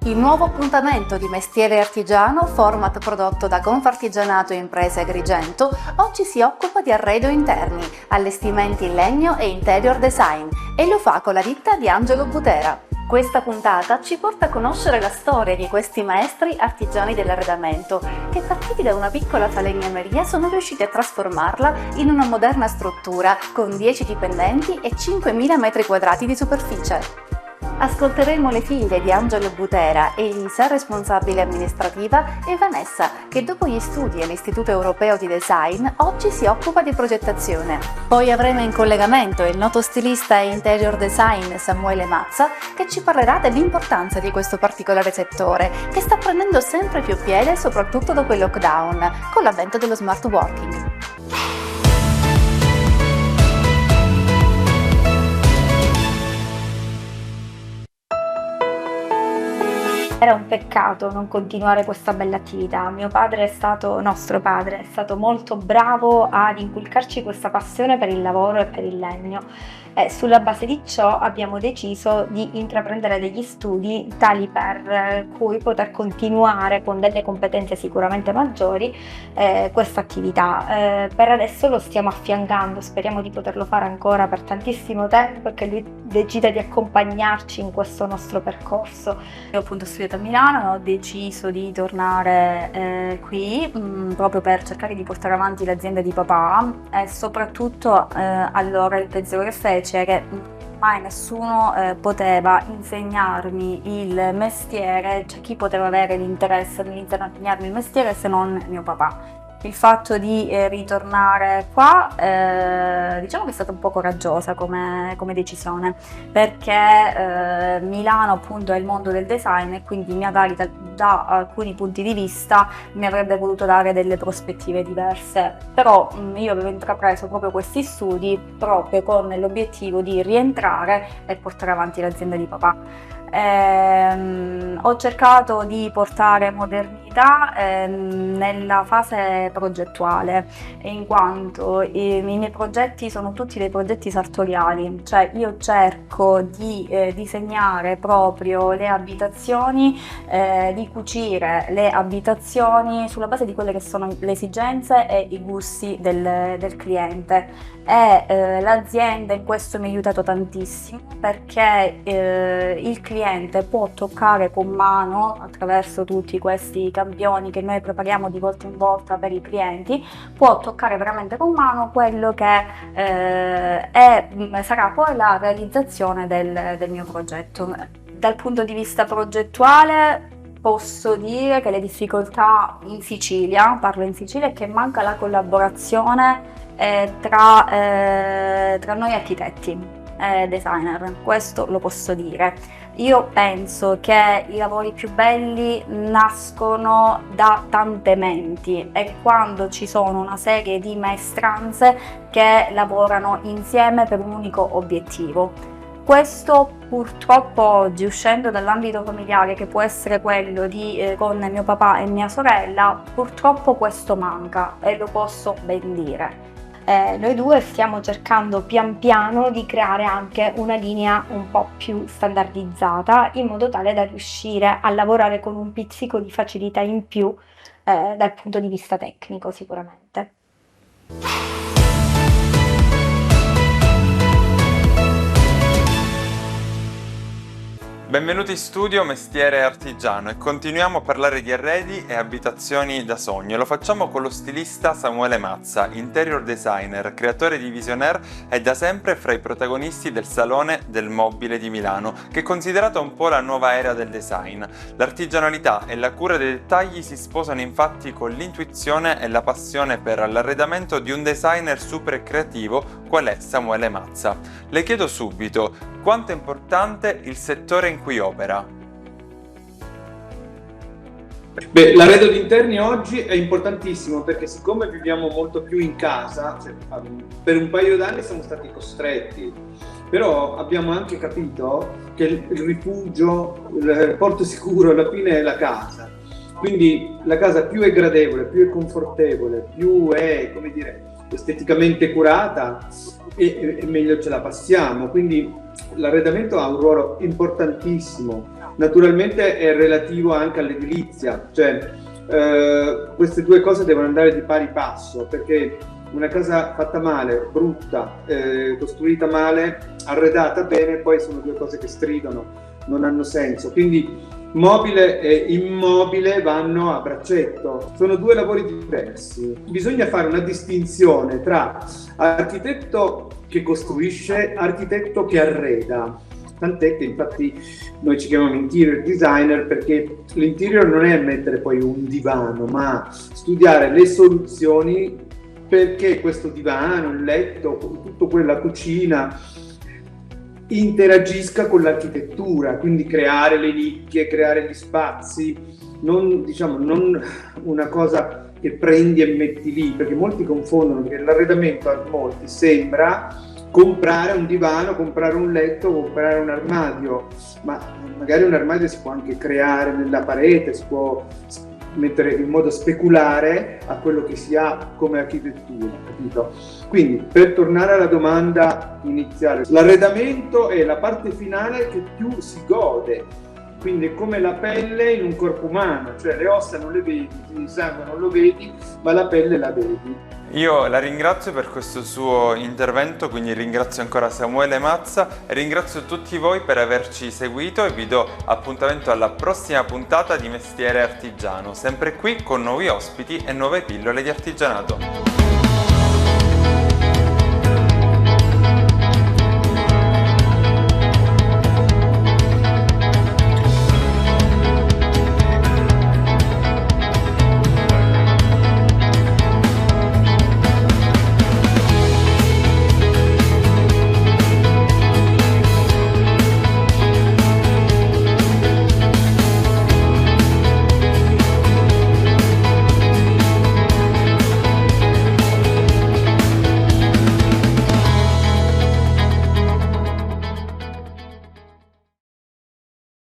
Il nuovo appuntamento di Mestiere Artigiano, format prodotto da Confartigianato Imprese Agrigento, oggi si occupa di arredo interni, allestimenti in legno e interior design e lo fa con la ditta di Angelo Butera. Questa puntata ci porta a conoscere la storia di questi maestri artigiani dell'arredamento che, partiti da una piccola falegnameria, sono riusciti a trasformarla in una moderna struttura con 10 dipendenti e 5.000 metri quadrati di superficie. Ascolteremo le figlie di Angelo Butera, Elisa, responsabile amministrativa, e Vanessa, che dopo gli studi all'Istituto Europeo di Design oggi si occupa di progettazione. Poi avremo in collegamento il noto stilista e interior design Samuele Mazza, che ci parlerà dell'importanza di questo particolare settore, che sta prendendo sempre più piede soprattutto dopo il lockdown, con l'avvento dello smart working. Era un peccato non continuare questa bella attività. Nostro padre è stato molto bravo ad inculcarci questa passione per il lavoro e per il legno. E sulla base di ciò abbiamo deciso di intraprendere degli studi tali per cui poter continuare con delle competenze sicuramente maggiori questa attività. Per adesso lo stiamo affiancando, speriamo di poterlo fare ancora per tantissimo tempo e che lui decida di accompagnarci in questo nostro percorso. Io appunto ho studiato a Milano, ho deciso di tornare qui proprio per cercare di portare avanti l'azienda di papà e soprattutto allora il pensiero che fece che mai nessuno poteva insegnarmi il mestiere, cioè chi poteva avere l'interesse nell'iniziare a insegnarmi il mestiere se non mio papà. Il fatto di ritornare qua diciamo che è stata un po' coraggiosa come decisione, perché Milano appunto è il mondo del design e quindi magari da alcuni punti di vista mi avrebbe voluto dare delle prospettive diverse, però io avevo intrapreso proprio questi studi proprio con l'obiettivo di rientrare e portare avanti l'azienda di papà. Ho cercato di portare modernità nella fase progettuale, in quanto i miei progetti sono tutti dei progetti sartoriali, cioè io cerco di disegnare proprio le abitazioni, di cucire le abitazioni sulla base di quelle che sono le esigenze e i gusti del cliente. E l'azienda in questo mi ha aiutato tantissimo, perché il cliente può toccare con mano, attraverso tutti questi campioni che noi prepariamo di volta in volta per i clienti, può toccare veramente con mano quello che sarà poi la realizzazione del mio progetto. Dal punto di vista progettuale posso dire che le difficoltà in Sicilia, parlo in Sicilia, è che manca la collaborazione tra noi architetti e designer, questo lo posso dire. Io penso che i lavori più belli nascono da tante menti e quando ci sono una serie di maestranze che lavorano insieme per un unico obiettivo. Questo purtroppo oggi, uscendo dall'ambito familiare che può essere quello con mio papà e mia sorella, purtroppo questo manca e lo posso ben dire. Noi due stiamo cercando pian piano di creare anche una linea un po' più standardizzata, in modo tale da riuscire a lavorare con un pizzico di facilità in più dal punto di vista tecnico sicuramente. Benvenuti in studio Mestiere Artigiano e continuiamo a parlare di arredi e abitazioni da sogno. Lo facciamo con lo stilista Samuele Mazza, interior designer, creatore di Visionaire e da sempre fra i protagonisti del Salone del Mobile di Milano, che è considerata un po' la nuova era del design. L'artigianalità e la cura dei dettagli si sposano infatti con l'intuizione e la passione per l'arredamento di un designer super creativo qual è Samuele Mazza. Le chiedo subito, quanto è importante il settore in cui opera? Beh, l'arredo di interni oggi è importantissimo perché siccome viviamo molto più in casa, per un paio d'anni siamo stati costretti, però abbiamo anche capito che il rifugio, il porto sicuro alla fine è la casa. Quindi la casa più è gradevole, più è confortevole, più è, come dire, esteticamente curata e meglio ce la passiamo. Quindi l'arredamento ha un ruolo importantissimo. Naturalmente è relativo anche all'edilizia, cioè queste due cose devono andare di pari passo, perché una casa fatta male, brutta, costruita male, arredata bene, poi sono due cose che stridono, non hanno senso. Quindi mobile e immobile vanno a braccetto, sono due lavori diversi. Bisogna fare una distinzione tra architetto che costruisce, architetto che arreda. Tant'è che infatti noi ci chiamiamo interior designer perché l'interior non è mettere poi un divano, ma studiare le soluzioni perché questo divano, il letto, tutto quella cucina interagisca con l'architettura, quindi creare le nicchie, creare gli spazi, non una cosa che prendi e metti lì, perché molti confondono, perché l'arredamento a molti sembra comprare un divano, comprare un letto, comprare un armadio, ma magari un armadio si può anche creare nella parete, si può mettere in modo speculare a quello che si ha come architettura, capito? Quindi, per tornare alla domanda iniziale, l'arredamento è la parte finale che più si gode, quindi è come la pelle in un corpo umano, cioè le ossa non le vedi, il sangue non lo vedi, ma la pelle la vedi. Io la ringrazio per questo suo intervento, quindi ringrazio ancora Samuele Mazza e ringrazio tutti voi per averci seguito e vi do appuntamento alla prossima puntata di Mestiere Artigiano, sempre qui con nuovi ospiti e nuove pillole di artigianato.